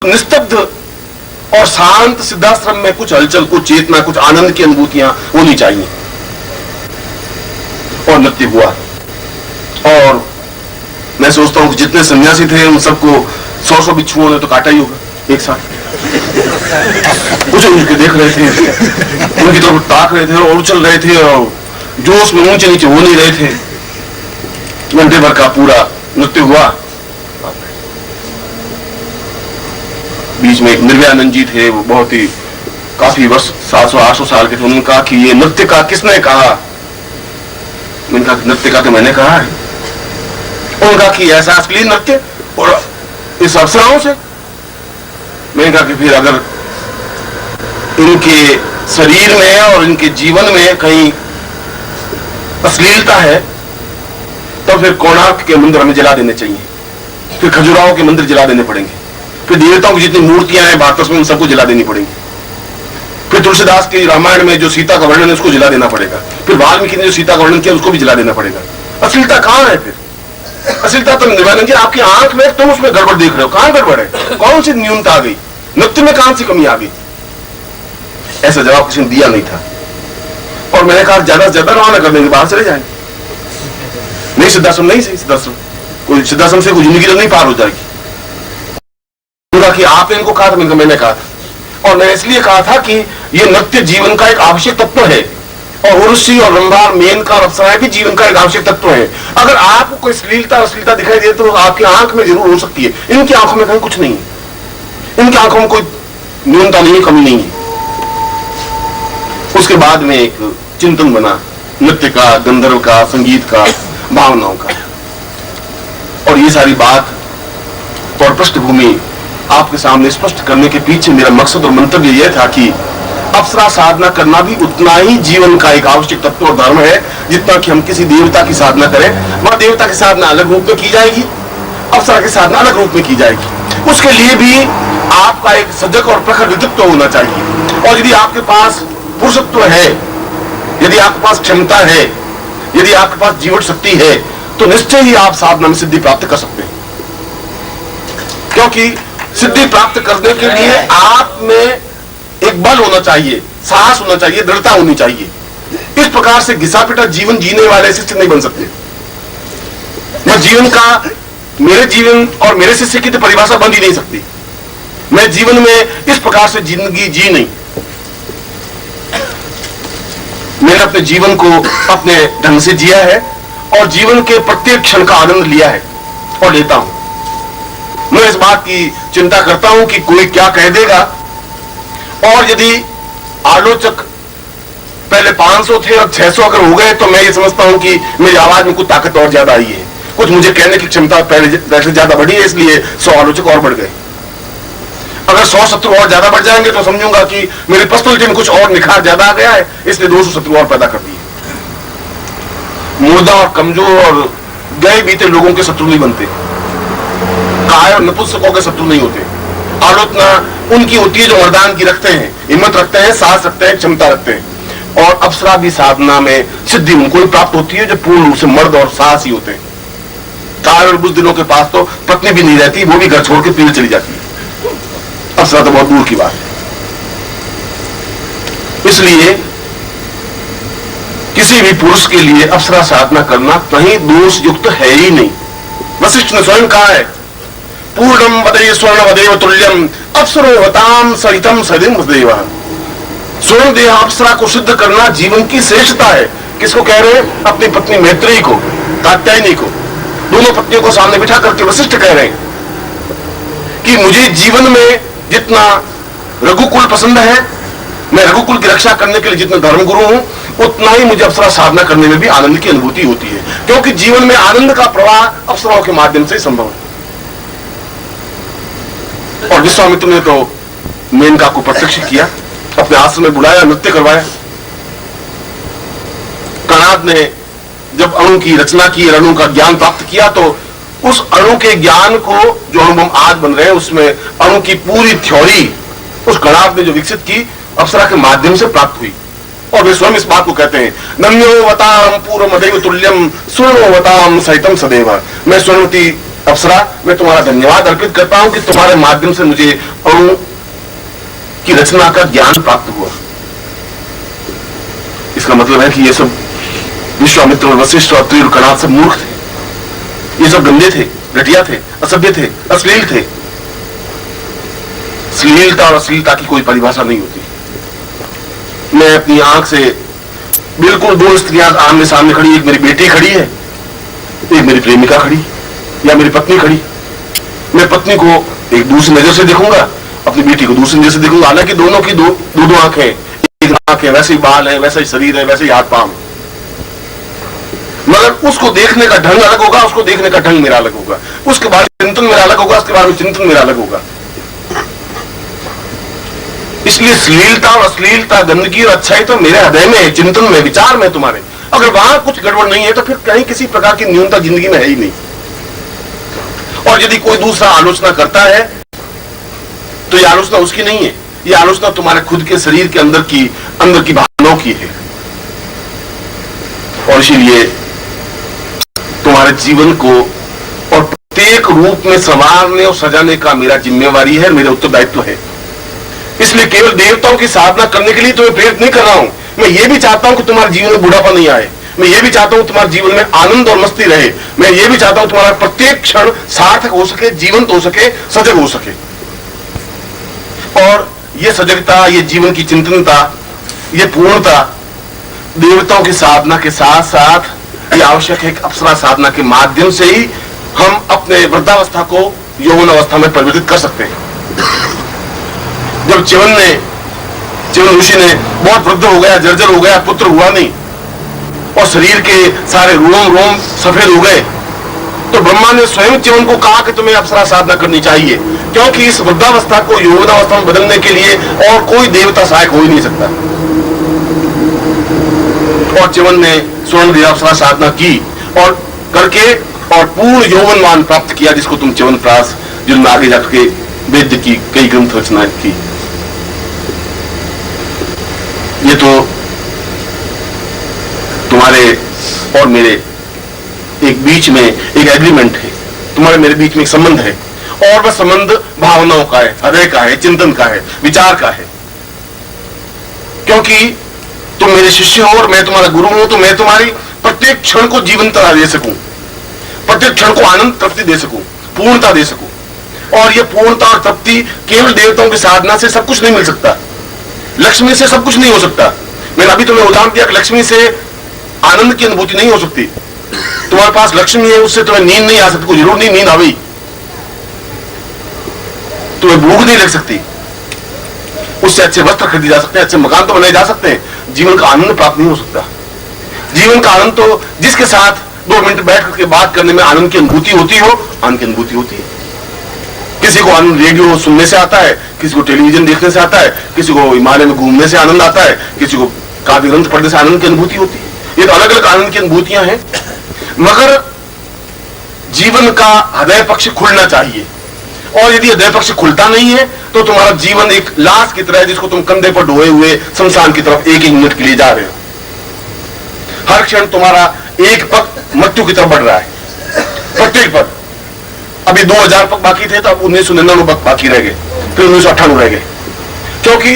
निस्तब्ध और शांत सिद्धाश्रम में कुछ हलचल, कुछ चेतना, कुछ आनंद की अनुभूतियां होनी चाहिए। और नृत्य हुआ, और मैं सोचता हूं कि जितने सन्यासी थे उन सबको 100 बिच्छुओं ने तो काटा ही होगा एक साथ। कुछ उनके देख रहे थे, उनकी तरफ ताक रहे थे और उछल रहे थे और जोश में ऊंचे नीचे हो नहीं रहे थे। घंटे भर का पूरा नृत्य हुआ। बीच में एक निर्भयानंद जी थे, वो बहुत ही काफी वर्ष 700-800 साल के थे। उन्होंने कहा कि ये नृत्य का किसने कहा? मैंने कहा नृत्य का तो मैंने कहा है। उन्होंने कहा कि ऐसा असली नृत्य और इस अप्सराओं से। मैंने कहा कि फिर अगर इनके शरीर में और इनके जीवन में कहीं अश्लीलता है तो फिर कोणार्क के मंदिर हमें जला देने चाहिए, फिर खजुराहो के मंदिर जला देने पड़ेंगे, फिर देवताओं की जितनी मूर्तियां हैं भारत में उन सबको जला देनी पड़ेंगी, फिर तुलसीदास की रामायण में जो सीता का वर्णन है उसको जला देना पड़ेगा, फिर वाल्मीकि ने जो सीता का वर्णन किया उसको भी जला देना पड़ेगा। अश्लीलता कहां है फिर? अश्लीलता तो निर्भयानंद जी आपकी आंख में तुम उसमें गड़बड़ देख रहे हो। कहां गड़बड़ है? कौन सी न्यूनता आ गई? नृत्य में कहां सी कमी आ गई? ऐसा जवाब किसी ने दिया नहीं था। और मैंने कहा ज्यादा से ज्यादा रवाना कर देंगे, बाहर चले जाएंगे। नहीं सिद्धाश्रम, नहीं सही सिद्धाश्रम, कोई सिद्धाश्रम से कोई जिंदगी तो नहीं पार हो जाएगी। कि आपने इनको कहा था, मैंने कहा था। और मैंने इसलिए कहा था कि यह नृत्य जीवन का एक आवश्यक तत्व है और उर्वशी और रंभार, मेनका और अप्सराएं भी जीवन का एक आवश्यक तत्व है। अगर आपको कोई अश्लीलता दिखाई दे तो आपकी आंख में जरूर हो सकती है, इनकी आंखों में कहीं कुछ नहीं है। इनकी आंखों में कोई न्यूनता नहीं है, कमी नहीं है। उसके बाद में एक चिंतन बना नृत्य का, गंधर्व का, संगीत का, भावनाओं का। और ये सारी बात और पृष्ठभूमि आपके सामने स्पष्ट करने के पीछे मेरा मकसद और मंतव्य यह था कि अप्सरा साधना करना भी उतना ही जीवन का एक आवश्यक तत्व और धर्म है जितना कि हम किसी देवता की साधना करें। वहां देवता की साधना अलग रूप में की जाएगी, अप्सरा की साधना अलग रूप में की जाएगी। उसके लिए भी आपका एक सजग और प्रखर व्यक्तित्व होना चाहिए। और यदि आपके पास पुरुषत्व है, यदि आपके पास क्षमता है, यदि आपके पास जीवन शक्ति है, तो निश्चय ही आप साधना में सिद्धि प्राप्त कर सकते हैं। क्योंकि सिद्धि प्राप्त करने के लिए आप में एक बल होना चाहिए, साहस होना चाहिए, दृढ़ता होनी चाहिए। इस प्रकार से घिसा पिटा जीवन जीने वाले शिष्य नहीं बन सकते। मैं जीवन का, मेरे जीवन और मेरे शिष्य की तो परिभाषा बन ही नहीं सकती। मैं जीवन में इस प्रकार से जिंदगी जी नहीं। मैंने अपने जीवन को अपने ढंग से जिया है और जीवन के प्रत्येक क्षण का आनंद लिया है और लेता हूं। मैं इस बात की चिंता करता हूं कि कोई क्या कह देगा। और यदि आलोचक पहले 500 थे और 600 अगर हो गए तो मैं ये समझता हूं कि मेरी आवाज में कुछ ताकत और ज्यादा आई है, कुछ मुझे कहने की क्षमता पहले से ज्यादा बढ़ी है, इसलिए 100 आलोचक और बढ़ गए। अगर 100 शत्रु और ज्यादा बढ़ जाएंगे तो समझूंगा कि मेरी पर्सनैलिटी में कुछ और निखार ज्यादा आ गया है, इसलिए 200 शत्रु और पैदा कर दिए। मुर्दा और कमजोर और गए बीते लोगों के शत्रु नहीं बनते, काय और नपुंसकों के शत्रु नहीं होते। आलोचना उनकी होती है जो मर्दान की रखते हैं, हिम्मत रखते हैं, साहस रखते हैं, क्षमता रखते हैं। और अप्सरा भी साधना में सिद्धि उनको ही प्राप्त होती है जो पूर्ण रूप से मर्द और साहसी होते हैं। काय और बुज़दिलों के पास तो पत्नी भी नहीं रहती, वो भी घर छोड़ के पीछे चली जाती है। अप्सरा तो बहुत दूर की बात है। इसलिए किसी भी पुरुष के लिए अप्सरा साधना करना कहीं दोष युक्त है ही नहीं। वशिष्ठ ने स्वयं कहा है, पूर्णम वदेय स्वर्ण वदेव तुल्यम अप्सरो हताम सरितम सदिम वदेव। स्वर्ण देह अप्सरा को सिद्ध करना जीवन की श्रेष्ठता है। किसको कह रहे हैं? अपनी पत्नी मैत्रेयी को, कात्यायनी को, दोनों पत्नियों को सामने बिठा करके वशिष्ठ कह रहे हैं कि मुझे जीवन में जितना रघुकुल पसंद है, मैं रघुकुल की रक्षा करने के लिए जितना धर्मगुरु हूं, उतना ही मुझे अप्सरा साधना करने में भी आनंद की अनुभूति होती है। क्योंकि जीवन में आनंद का प्रवाह अप्सराओं के माध्यम से संभव है। और विश्वामित्र ने तो मेनका को प्रत्यक्ष किया, अपने आश्रम में बुलाया, नृत्य करवाया। कणाद ने जब अणु की रचना की, अणु का ज्ञान प्राप्त किया, तो उस अणु के ज्ञान को जो अणु हम आज बन रहे हैं उसमें अणु की पूरी थ्योरी उस कणाद ने जो विकसित की अप्सरा के माध्यम से प्राप्त हुई। और वे स्वयं इस बात को कहते हैं, नम्यो वताम पूर्व मदेव तुल्यम स्वर्णो वताम सहितम सदैव। मैं स्वर्णवती अप्सरा, मैं तुम्हारा धन्यवाद अर्पित करता हूं कि तुम्हारे माध्यम से मुझे अणु की रचना का ज्ञान प्राप्त हुआ। इसका मतलब है कि ये सब विश्वामित्र और वशिष्ठ और त्रिर कणाद सब मूर्ख थे, ये सब गंदे थे, घटिया थे, असभ्य थे, अश्लील थे। श्लीलता और अश्लीलता की कोई परिभाषा नहीं होती। मैं अपनी आंख से बिल्कुल दो स्त्रियां आमने सामने खड़ी, एक मेरी बेटी खड़ी है, एक मेरी प्रेमिका खड़ी या मेरी पत्नी खड़ी, मैं पत्नी को एक दूसरी नजर से देखूंगा, अपनी बेटी को दूसरी नजर से देखूंगा। हालांकि दोनों की दो आंखें, एक आंख है, वैसे ही बाल है, वैसा ही शरीर है, वैसे ही हाथ पांव, मगर उसको देखने का ढंग अलग होगा, उसको देखने का ढंग मेरा अलग होगा, उसके बारे में चिंतन मेरा अलग होगा, उसके बारे में चिंतन मेरा अलग होगा। इसलिए श्लीलता और अश्लीलता, गंदगी और अच्छाई तो मेरे हृदय में है, चिंतन में, विचार में तुम्हारे। अगर वहां कुछ गड़बड़ नहीं है तो फिर कहीं किसी प्रकार की न्यूनता जिंदगी में है ही नहीं। और यदि कोई दूसरा आलोचना करता है तो यह आलोचना उसकी नहीं है, यह आलोचना तुम्हारे खुद के शरीर के अंदर की भावनाओं की है। और इसीलिए तुम्हारे जीवन को और प्रत्येक रूप में संवारने और सजाने का मेरा जिम्मेवारी है, मेरा उत्तरदायित्व है। इसलिए केवल देवताओं की साधना करने के लिए तुम्हें प्रेरित नहीं कर रहा हूं, मैं ये भी चाहता हूं कि तुम्हारे जीवन में बुढ़ापा नहीं आए, मैं ये भी चाहता हूं तुम्हारे जीवन में आनंद और मस्ती रहे, मैं ये भी चाहता हूं तुम्हारा प्रत्येक क्षण सार्थक हो सके, जीवंत हो सके, सजग हो सके। और ये सजगता, ये जीवन की चिंतनता, ये पूर्णता देवताओं की साधना के साथ साथ ये आवश्यक है कि अप्सरा साधना के माध्यम से ही हम अपने वृद्धावस्था को यौवन अवस्था में परिवर्तित कर सकते हैं। जब च्यवन ऋषि ने बहुत वृद्ध हो गया, जर्जर हो गया, पुत्र हुआ नहीं और शरीर के सारे रोम सफेद हो गए, तो ब्रह्मा ने स्वयं च्यवन को कहा कि तुम्हें अप्सरा साधना करनी चाहिए, क्योंकि इस वृद्धावस्था को यौवनावस्था में बदलने के लिए और कोई देवता सहायक हो ही नहीं सकता। और च्यवन ने स्वर्ण अप्सरा साधना की और करके और पूर्ण यौवनमान प्राप्त किया, जिसको तुम च्यवनप्राश, जिनमें आगे जाकर के वेद की कई ग्रंथ रचनाएं की। ये तो तुम्हारे और मेरे एक बीच में एक एग्रीमेंट है, तुम्हारे मेरे बीच में एक संबंध है, और वह संबंध भावनाओं का है, हृदय का है, चिंतन का है, विचार का है। क्योंकि तुम मेरे शिष्य हो और मैं तुम्हारा गुरु हूं, तो मैं तुम्हारी प्रत्येक क्षण को जीवंतता दे सकूं, प्रत्येक क्षण को आनंद, तृप्ति दे सकूं, पूर्णता दे सकूं। और यह पूर्णता और तृप्ति केवल देवताओं की साधना से सब कुछ नहीं मिल सकता, लक्ष्मी से सब कुछ नहीं हो सकता। मैंने अभी तुम्हें उदाहरण दिया कि लक्ष्मी से आनंद की अनुभूति नहीं हो सकती। तुम्हारे पास लक्ष्मी है, उससे तुम्हें नींद नहीं आ सकती, कोई जरूर नहीं नींद आवी, तुम्हें भूख नहीं लग सकती, उससे अच्छे वस्त्र खरीदे जा सकते हैं, अच्छे मकान तो बनाए जा सकते हैं, जीवन का आनंद प्राप्त नहीं हो सकता। जीवन का आनंद तो जिसके साथ 2 मिनट बैठ करके बात करने में आनंद की अनुभूति होती हो, आनंद की अनुभूति होती है। किसी को आनंद रेडियो सुनने से आता है, किसी को टेलीविजन देखने से आता है, किसी को हिमालय में घूमने से आनंद आता है, किसी को काव्य ग्रंथ पढ़ने से आनंद की अनुभूति होती है। ये तो अलग अलग आनंद की अनुभूतियां हैं, मगर जीवन का हृदय पक्ष खुलना चाहिए। और यदि हृदय पक्ष खुलता नहीं है तो तुम्हारा जीवन एक लाश की तरह है, जिसको तुम कंधे पर ढोए हुए शमशान की तरफ एक मिनट के लिए जा रहे हो। हर क्षण तुम्हारा एक पग मृत्यु की तरफ बढ़ रहा है, प्रत्येक पग। अभी 2000 पग बाकी थे, तो अब 1999 पग बाकी रह गए, फिर 1998 रह गए, क्योंकि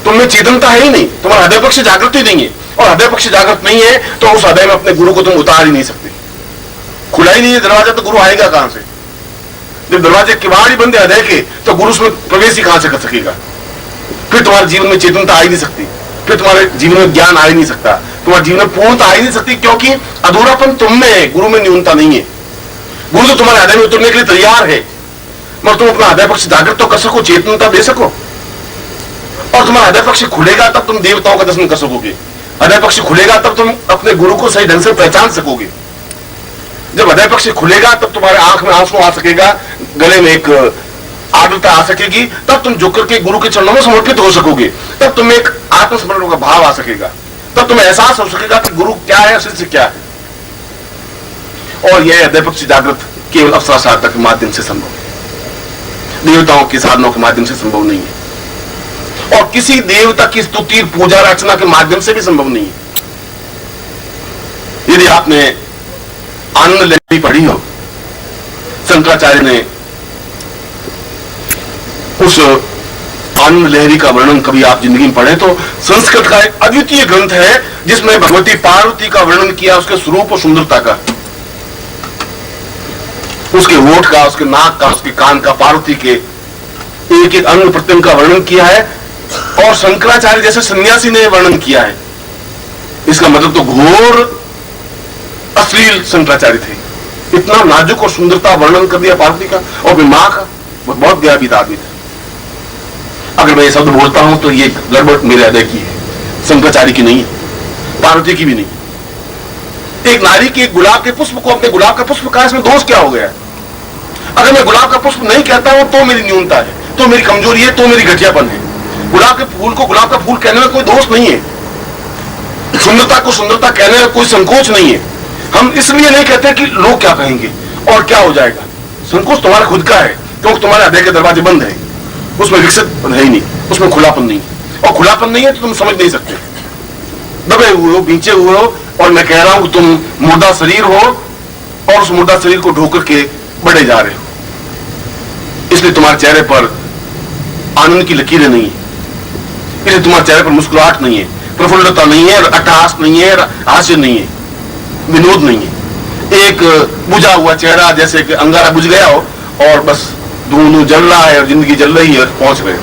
तुमने चेतनता है ही नहीं, तुम्हारा हृदय पक्ष जागृत ही नहीं है। और हृदय पक्ष जागृत नहीं है तो उस हृदय में अपने गुरु को तुम उतार ही नहीं सकते। खुला ही नहीं है दरवाजा, तो गुरु आएगा कहां से? जब दरवाजे किवाड़ ही बंद है हृदय के, तो गुरु उसमें प्रवेश ही कहां से कर सकेगा? फिर तुम्हारे जीवन में चेतनता आ ही नहीं सकती, फिर तुम्हारे जीवन में ज्ञान आ ही नहीं सकता, तुम्हारे जीवन में पूर्णता आ ही नहीं सकती, क्योंकि अधूरापन तुम में है, गुरु में न्यूनता नहीं है। गुरु तो तुम्हारे हृदय में उतरने के लिए तैयार है, मगर तुम अपना हृदय पक्ष जागृत तो कर सको, चेतनता दे सको। और तुम्हारा हृदय पक्ष खुलेगा तब तुम देवताओं का दर्शन कर सकोगे, हृदय पक्ष खुलेगा तब तुम अपने गुरु को सही ढंग से पहचान सकोगे। जब हृदय पक्ष खुलेगा तब तुम्हारे आंख में आंसू आ सकेगा, गले में एक आर्द्रता आ सकेगी, तब तुम झुक करके गुरु के चरणों में समर्पित हो सकोगे, तब तुम्हें एक आत्मसमर्पण का भाव आ सकेगा, तब तुम्हें एहसास हो सकेगा कि गुरु क्या है, शिष्य क्या है। और यह हृदय पक्ष जागृत केवल अप्सरा साधना के माध्यम से संभव है, देवताओं की साधनों के माध्यम से संभव नहीं है, और किसी देवता की स्तुति, पूजा, अर्चना के माध्यम से भी संभव नहीं है। यदि आपने आनंद लहरी पढ़ी हो, शंकराचार्य ने उस आनंद लहरी का वर्णन कभी आप जिंदगी में पढ़े तो संस्कृत का एक अद्वितीय ग्रंथ है जिसमें भगवती पार्वती का वर्णन किया, उसके स्वरूप और सुंदरता का, उसके होठ का, उसके नाक का, उसके कान का, पार्वती के एक एक अंग प्रत्यंग का वर्णन किया है। और शंकराचार्य जैसे सन्यासी ने वर्णन किया है। इसका मतलब तो घोर अश्लील शंकराचार्य थे। इतना नाजुक और सुंदरता वर्णन कर दिया पार्वती का और फिर मां का। बहुत गया बीता आदमी था। अगर मैं ये शब्द बोलता हूं तो ये गड़बड़ मेरे हृदय की है, शंकराचार्य की नहीं है, पार्वती की भी नहीं। एक नारी के गुलाब के पुष्प को अपने गुलाब का पुष्प कहा, इसमें दोष क्या हो गया? अगर मैं गुलाब का पुष्प नहीं कहता हूं तो मेरी न्यूनता है, तो मेरी कमजोरी है, तो मेरी घटियापन है। गुलाब के फूल को गुलाब का फूल कहने में कोई दोष नहीं है, सुंदरता को सुंदरता कहने में कोई संकोच नहीं है। हम इसलिए नहीं कहते कि लोग क्या कहेंगे और क्या हो जाएगा। संकोच तुम्हारा खुद का है, क्योंकि तुम्हारे हृदय के दरवाजे बंद है, उसमें विकसित है ही नहीं, उसमें खुलापन नहीं। और खुलापन नहीं है तो तुम समझ नहीं सकते, दबे हुए हो, बींचे हुए हो। और मैं कह रहा हूं कि तुम मुर्दा शरीर हो और उस मुर्दा शरीर को ढोकर के बढ़े जा रहे हो। इसलिए तुम्हारे चेहरे पर आनंद की लकीरें नहीं है, इसलिए तुम्हारे चेहरे पर मुस्कुराहट नहीं है, प्रफुल्लता नहीं है, अट्टहास नहीं है, हास्य नहीं है, विनोद नहीं है। एक बुझा हुआ चेहरा, जैसे कि अंगारा बुझ गया हो और बस धुआं जल रहा है और जिंदगी जल रही है, पहुंच रहे हो।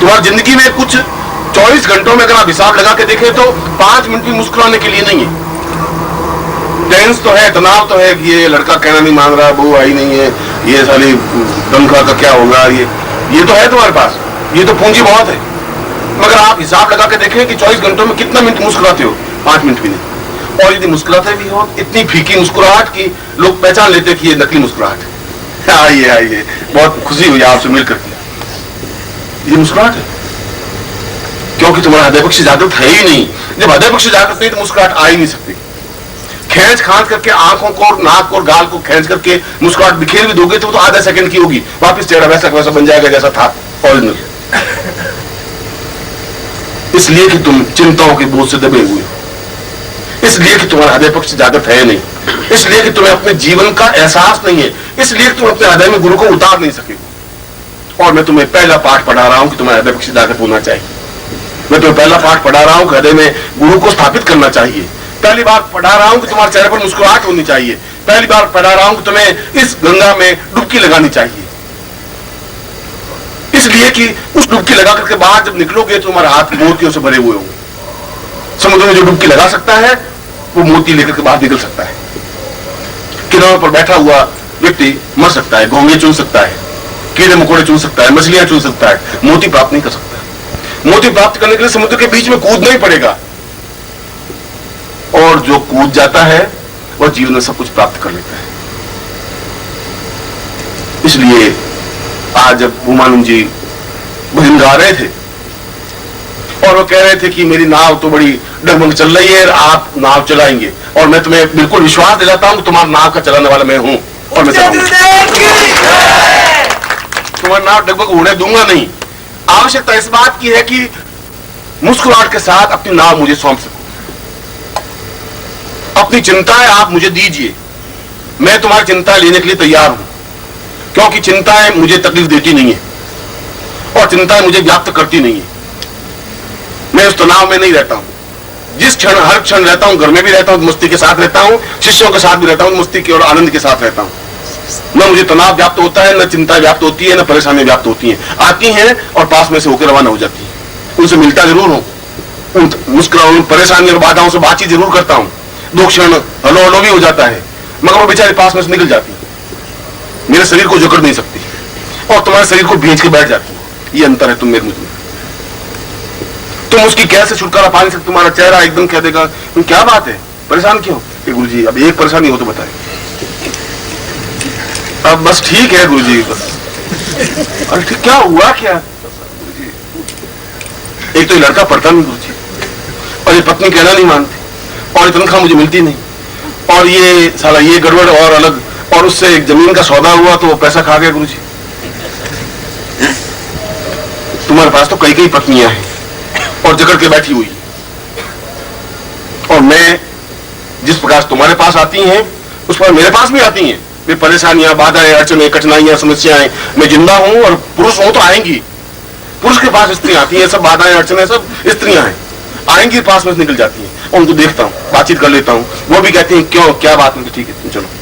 तुम्हारी जिंदगी में कुछ 24 घंटों में अगर आप हिसाब लगा के देखें तो 5 मिनट भी मुस्कुराने के लिए नहीं है। टेंस तो है, तनाव तो है कि ये लड़का कहना नहीं मान रहा, बहू आई नहीं है, ये साली तनख्वाह का क्या होगा, ये तो है तुम्हारे पास, ये तो पूंजी बहुत है। मगर आप हिसाब लगा के देखें कि 24 घंटों में कितना मिनट मुस्कुराते हो? 5 मिनट भी नहीं। और यदि मुस्कुराते भी हो, इतनी फीकी मुस्कुराहट की लोग पहचान लेते कि ये नकली मुस्कुराहट है। आइए आइए, बहुत खुशी हुई आपसे मिलकर के। ये मुस्कुराहट है क्योंकि तुम्हारा हृदय पक्ष जागृत है ही नहीं। जब हृदय पक्ष जागृत नहीं तो मुस्कुराहट आ ही नहीं सकती। खींच खांच करके आंखों को, नाक और गाल को खींच करके मुस्कुराहट बिखेर भी दोगे तो आधा सेकंड की होगी, वापस चेहरा वैसा वैसा बन जाएगा जैसा था ओरिजिनल। इसलिए कि तुम चिंताओं के बोझ से दबे हुए हो, इसलिए कि तुम्हारा हृदय पक्ष जागृत है नहीं, इसलिए कि तुम्हें अपने जीवन का एहसास नहीं है, इसलिए कि तुम अपने हृदय में गुरु को उतार नहीं सके। और मैं तुम्हें पहला पाठ पढ़ा रहा हूं कि तुम्हारा हृदय पक्ष जागृत होना चाहिए। मैं तुम्हें पहला पाठ पढ़ा रहा हूं कि हृदय में गुरु को स्थापित करना चाहिए। पहली बार पढ़ा रहा हूं कि तुम्हारे चेहरे पर मुस्कुराहट होनी चाहिए। पहली बार पढ़ा रहा हूं कि तुम्हें इस गंगा में डुबकी लगानी चाहिए, इसलिए कि उस डुबकी लगा करके बाहर जब निकलोगे तो तुम्हारे हाथ मोतियों से भरे हुए होंगे। समुद्र में जो डुबकी लगा सकता है वो मोती लेकर के बाहर निकल सकता है। किनारों पर बैठा हुआ व्यक्ति मर सकता है, घोंगे चुन सकता है, कीड़े मकोड़े चुन सकता है, मछलियां चुन सकता है, मोती प्राप्त नहीं कर सकता। मोती प्राप्त करने के लिए समुद्र के बीच में कूदना ही पड़ेगा। और जो कूद जाता है वह जीवन में सब कुछ प्राप्त कर लेता है। इसलिए आज जब भूमानंद जी भजन गा रहे थे और वो कह रहे थे कि मेरी नाव तो बड़ी डगमग चल रही है, आप नाव चलाएंगे, और मैं तुम्हें बिल्कुल विश्वास दिलाता हूं कि तुम्हारा नाव का चलाने वाला मैं हूं और मैं तुम्हारा नाव डगमग होने दूंगा नहीं। आवश्यकता इस बात की है कि मुस्कुराहट के साथ अपनी नाव मुझे सौंप सको। अपनी चिंताएं आप मुझे दीजिए, मैं तुम्हारी चिंता लेने के लिए तैयार हूं, क्योंकि चिंताएं मुझे तकलीफ देती नहीं है और चिंताएं मुझे व्याप्त करती नहीं है। मैं उस तनाव में नहीं रहता हूं। जिस क्षण, हर क्षण रहता हूं, घर में भी रहता हूं मस्ती के साथ रहता हूं, शिष्यों के साथ भी रहता हूं मस्ती के और आनंद के साथ रहता हूं। न मुझे तनाव व्याप्त होता है, न चिंता व्याप्त होती है, न परेशानी व्याप्त होती है। आती हैं और पास में से होकर रवाना हो जाती है। उनसे मिलता जरूर हूं, उन मुस्कुराहट, परेशानी और बाधाओं से बातचीत जरूर करता हूं। 2 क्षण हलो हलो भी हो जाता है, मगर वो बेचारे पास में से निकल जाती है। मेरे शरीर को जकड़ नहीं सकती और तुम्हारे शरीर को भेज के बैठ जाती है। ये अंतर है तुम मेरे मुझ में। तुम उसकी कैसे छुटकारा पा नहीं सकते। तुम्हारा चेहरा एकदम कह देगा तुम क्या बात है, परेशान क्यों? गुरु जी अब एक परेशानी हो तो बताए। अब बस ठीक है गुरु जी, बस अरे ठीक क्या हुआ क्या? एक तो ये लड़का पढ़ता नहीं गुरु जी, और ये पत्नी कहना नहीं मानती, और ये तनख्वाह मुझे मिलती नहीं, और ये साला ये गड़बड़ और अलग, और उससे एक जमीन का सौदा हुआ तो वो पैसा खा गया गुरु जी। तुम्हारे पास तो कई कई पत्नियां हैं और जकड़ के बैठी हुई, और मैं जिस प्रकार तुम्हारे पास आती हैं उस पर मेरे पास भी आती हैं, भी परेशानियां, बाधाएं, अड़चने, कठिनाइयां, समस्याएं, मैं जिंदा हूं और पुरुष हूं तो आएंगी। पुरुष के पास स्त्रियां आती हैं, सब बाधाएं, अड़चने सब स्त्रियां हैं, आएंगी, पास में निकल जाती हैं। और उनको देखता हूं, बातचीत कर लेता हूं, वो भी कहती हैं क्यों, क्या बात नहीं, ठीक है चलो।